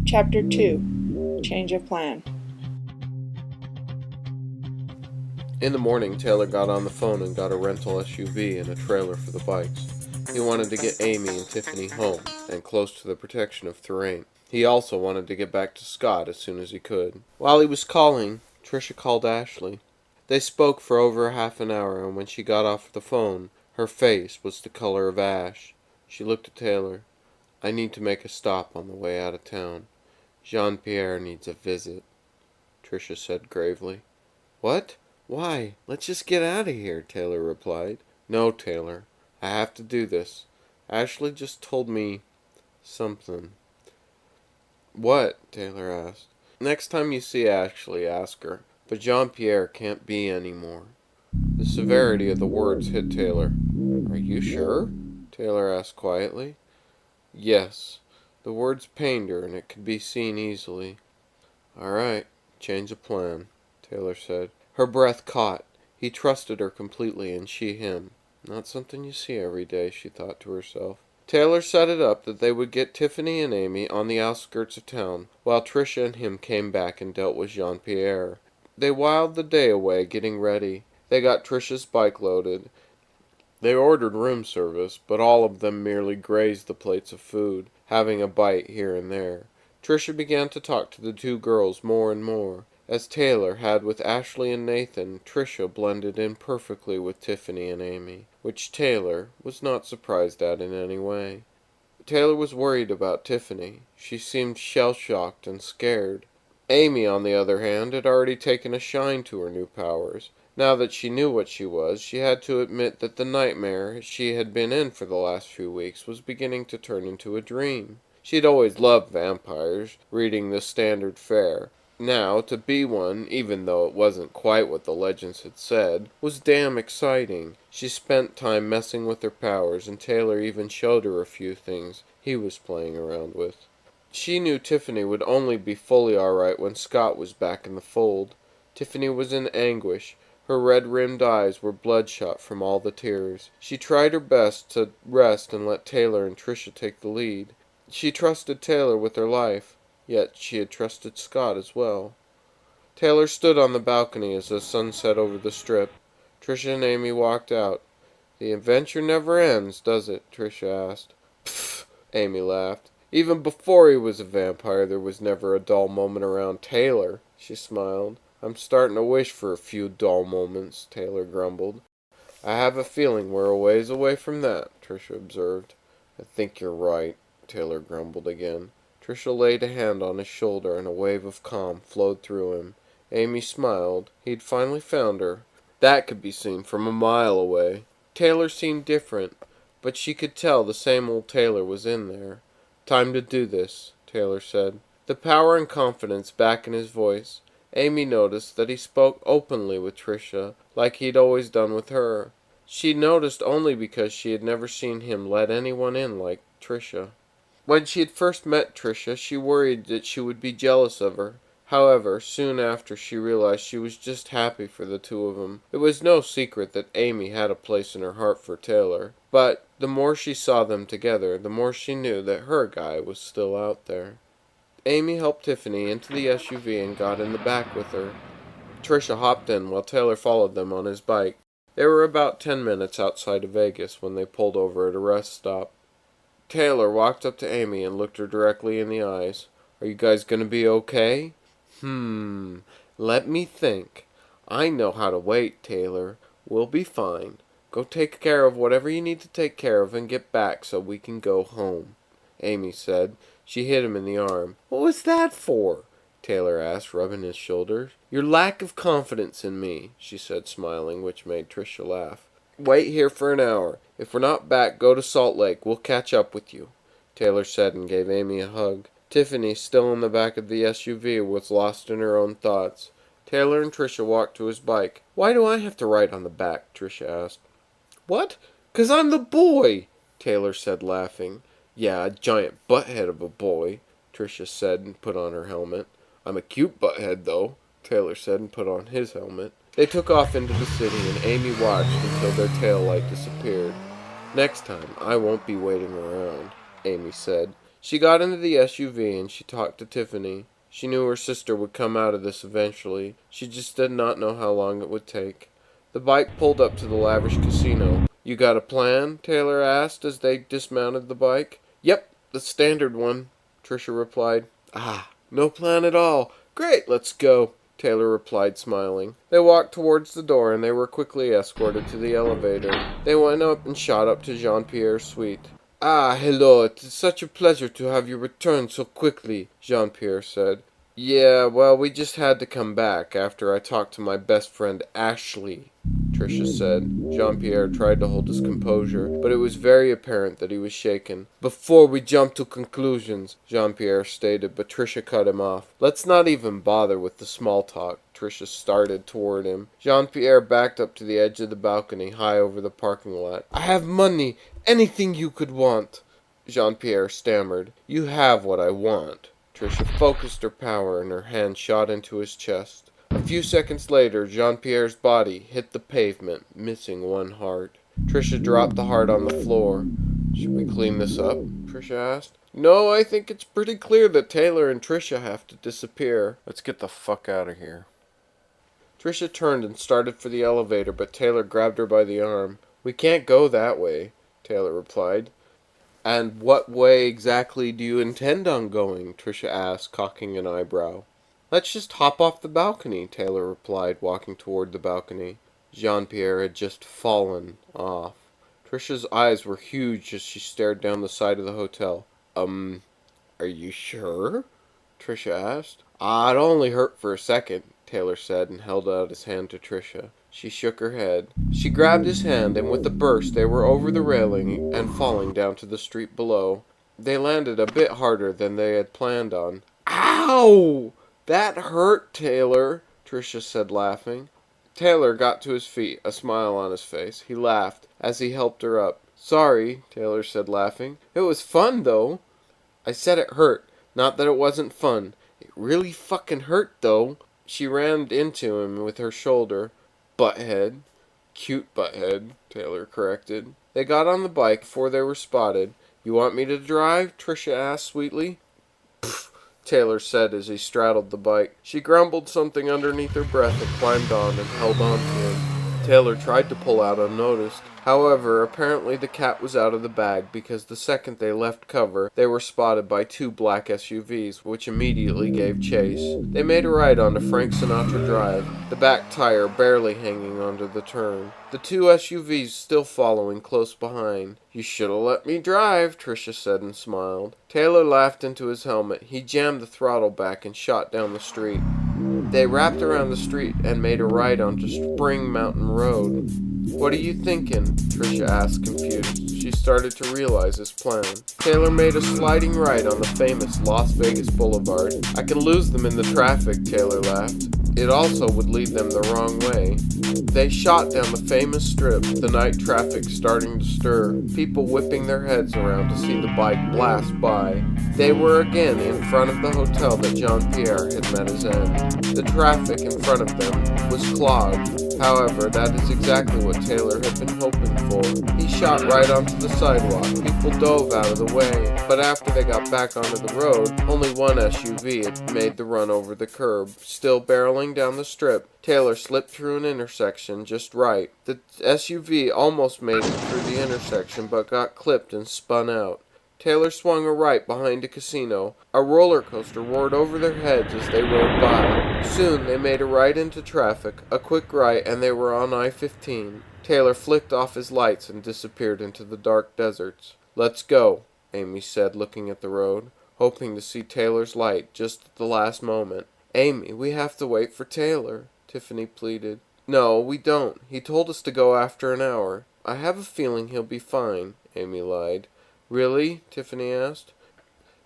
Chapter 2. Change of Plan. In the morning, Taylor got on the phone and got a rental SUV and a trailer for the bikes. He wanted to get Amy and Tiffany home and close to the protection of Thorane. He also wanted to get back to Scott as soon as he could. While he was calling, Trisha called Ashley. They spoke for over half an hour, and when she got off the phone, her face was the color of ash. She looked at Taylor. "I need to make a stop on the way out of town. Jean-Pierre needs a visit," Trisha said gravely. "What? Why? Let's just get out of here," Taylor replied. "No, Taylor. I have to do this. Ashley just told me something." "What?" Taylor asked. "Next time you see Ashley, ask her. But Jean-Pierre can't be anymore." The severity of the words hit Taylor. "Are you sure?" Taylor asked quietly. "Yes." The words pained her, and it could be seen easily. "All right, change of plan," Taylor said. Her breath caught. He trusted her completely, and she him. Not something you see every day, she thought to herself. Taylor set it up that they would get Tiffany and Amy on the outskirts of town, while Trisha and him came back and dealt with Jean-Pierre. They whiled the day away getting ready. They got Trisha's bike loaded. They ordered room service, but all of them merely grazed the plates of food, having a bite here and there. Trisha began to talk to the two girls more and more. As Taylor had with Ashley and Nathan, Trisha blended in perfectly with Tiffany and Amy, which Taylor was not surprised at in any way. Taylor was worried about Tiffany. She seemed shell-shocked and scared. Amy, on the other hand, had already taken a shine to her new powers. Now that she knew what she was, she had to admit that the nightmare she had been in for the last few weeks was beginning to turn into a dream. She had always loved vampires, reading the standard fare. Now, to be one, even though it wasn't quite what the legends had said, was damn exciting. She spent time messing with her powers, and Taylor even showed her a few things he was playing around with. She knew Tiffany would only be fully alright when Scott was back in the fold. Tiffany was in anguish. Her red-rimmed eyes were bloodshot from all the tears. She tried her best to rest and let Taylor and Trisha take the lead. She trusted Taylor with her life. Yet she had trusted Scott as well. Taylor stood on the balcony as the sun set over the strip. Trisha and Amy walked out. "The adventure never ends, does it?" Trisha asked. "Pfft," Amy laughed. "Even before he was a vampire, there was never a dull moment around Taylor," she smiled. "I'm starting to wish for a few dull moments," Taylor grumbled. "I have a feeling we're a ways away from that," Trisha observed. "I think you're right," Taylor grumbled again. Trisha laid a hand on his shoulder, and a wave of calm flowed through him. Amy smiled. He'd finally found her. That could be seen from a mile away. Taylor seemed different, but she could tell the same old Taylor was in there. "Time to do this," Taylor said. The power and confidence back in his voice. Amy noticed that he spoke openly with Trisha, like he'd always done with her. She noticed only because she had never seen him let anyone in like Trisha. When she had first met Trisha, she worried that she would be jealous of her. However, soon after she realized she was just happy for the two of them. It was no secret that Amy had a place in her heart for Taylor, but the more she saw them together, the more she knew that her guy was still out there. Amy helped Tiffany into the SUV and got in the back with her. Trisha hopped in while Taylor followed them on his bike. They were about 10 minutes outside of Vegas when they pulled over at a rest stop. Taylor walked up to Amy and looked her directly in the eyes. "Are you guys gonna be okay?" Let me think. I know how to wait, Taylor. We'll be fine. Go take care of whatever you need to take care of and get back so we can go home," Amy said. She hit him in the arm. "What was that for?" Taylor asked, rubbing his shoulders. "Your lack of confidence in me," she said, smiling, which made Trisha laugh. "Wait here for an hour. If we're not back, go to Salt Lake. We'll catch up with you," Taylor said and gave Amy a hug. Tiffany, still in the back of the SUV, was lost in her own thoughts. Taylor and Trisha walked to his bike. "Why do I have to ride on the back?" Trisha asked. "What? 'Cause I'm the boy," Taylor said, laughing. "Yeah, a giant butthead of a boy," Trisha said and put on her helmet. "I'm a cute butthead, though," Taylor said and put on his helmet. They took off into the city, and Amy watched until their tail light disappeared. "Next time, I won't be waiting around," Amy said. She got into the SUV and she talked to Tiffany. She knew her sister would come out of this eventually. She just did not know how long it would take. The bike pulled up to the lavish casino. "You got a plan?" Taylor asked as they dismounted the bike. "Yep, the standard one," Trisha replied. "Ah, no plan at all. Great, let's go," Taylor replied, smiling. They walked towards the door and they were quickly escorted to the elevator. They went up and shot up to Jean-Pierre's suite. "Ah, hello, it is such a pleasure to have you return so quickly," Jean-Pierre said. "Yeah, well, we just had to come back after I talked to my best friend Ashley," Trisha said. Jean-Pierre tried to hold his composure, but it was very apparent that he was shaken. "Before we jump to conclusions," Jean-Pierre stated, but Trisha cut him off. "Let's not even bother with the small talk." Trisha started toward him. Jean-Pierre backed up to the edge of the balcony high over the parking lot. "I have money, anything you could want," Jean-Pierre stammered. "You have what I want." Trisha focused her power and her hand shot into his chest. A few seconds later, Jean-Pierre's body hit the pavement, missing one heart. Trisha dropped the heart on the floor. "Should we clean this up?" Trisha asked. "No, I think it's pretty clear that Taylor and Trisha have to disappear. Let's get the fuck out of here." Trisha turned and started for the elevator, but Taylor grabbed her by the arm. "We can't go that way," Taylor replied. "And what way exactly do you intend on going?" Trisha asked, cocking an eyebrow. "Let's just hop off the balcony," Taylor replied, walking toward the balcony. Jean-Pierre had just fallen off. Trisha's eyes were huge as she stared down the side of the hotel. Are you sure?" Trisha asked. "Ah, it only hurt for a second," Taylor said and held out his hand to Trisha. She shook her head. She grabbed his hand, and with a burst they were over the railing and falling down to the street below. They landed a bit harder than they had planned on. "Ow! That hurt, Taylor," Trisha said, laughing. Taylor got to his feet, a smile on his face. He laughed as he helped her up. "Sorry," Taylor said, laughing. "It was fun, though." "I said it hurt, not that it wasn't fun. It really fucking hurt, though." She rammed into him with her shoulder. "Butthead." "Cute butthead," Taylor corrected. They got on the bike before they were spotted. "You want me to drive?" Trisha asked sweetly. "Pfft," Taylor said as he straddled the bike. She grumbled something underneath her breath and climbed on and held on to him. Taylor tried to pull out unnoticed. However, apparently the cat was out of the bag because the second they left cover, they were spotted by two black SUVs, which immediately gave chase. They made a right onto Frank Sinatra Drive, the back tire barely hanging onto the turn. The two SUVs still following close behind. "You should have let me drive," Trisha said and smiled. Taylor laughed into his helmet. He jammed the throttle back and shot down the street. They wrapped around the street and made a right onto Spring Mountain Road. "What are you thinking?" Trisha asked, confused. She started to realize his plan. Taylor made a sliding right on the famous Las Vegas Boulevard. "I can lose them in the traffic," Taylor laughed. It also would lead them the wrong way. They shot down the famous strip, the night traffic starting to stir, people whipping their heads around to see the bike blast by. They were again in front of the hotel that Jean-Pierre had met his end. The traffic in front of them was clogged. However, that is exactly what Taylor had been hoping for. He shot right onto the sidewalk. People dove out of the way, but after they got back onto the road, only one SUV had made the run over the curb. Still barreling down the strip, Taylor slipped through an intersection just right. The SUV almost made it through the intersection, but got clipped and spun out. Taylor swung a right behind a casino. A roller coaster roared over their heads as they rode by. Soon they made a right into traffic, a quick right, and they were on I-15. Taylor flicked off his lights and disappeared into the dark deserts. "Let's go," Amy said, looking at the road, hoping to see Taylor's light just at the last moment. "Amy, we have to wait for Taylor," Tiffany pleaded. "No, we don't. He told us to go after an hour." "I have a feeling he'll be fine," Amy lied. "Really?" Tiffany asked.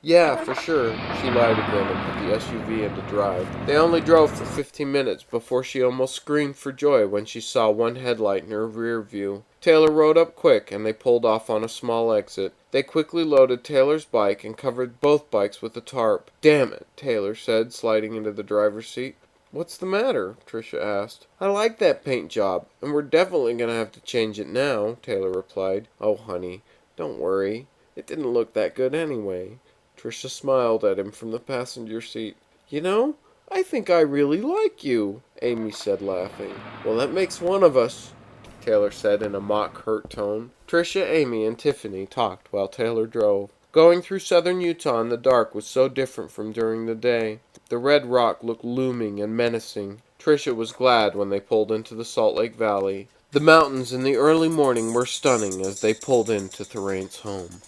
"Yeah, for sure." She lied again and put the SUV into drive. They only drove for 15 minutes before she almost screamed for joy when she saw one headlight in her rear view. Taylor rode up quick and they pulled off on a small exit. They quickly loaded Taylor's bike and covered both bikes with a tarp. "Damn it," Taylor said, sliding into the driver's seat. "What's the matter?" Trisha asked. "I like that paint job, and we're definitely going to have to change it now," Taylor replied. "Oh, honey, don't worry. It didn't look that good anyway." Trisha smiled at him from the passenger seat. "You know, I think I really like you," Amy said, laughing. "Well, that makes one of us," Taylor said in a mock hurt tone. Trisha, Amy, and Tiffany talked while Taylor drove. Going through southern Utah in the dark was so different from during the day. The red rock looked looming and menacing. Trisha was glad when they pulled into the Salt Lake Valley. The mountains in the early morning were stunning as they pulled into Thoraine's home.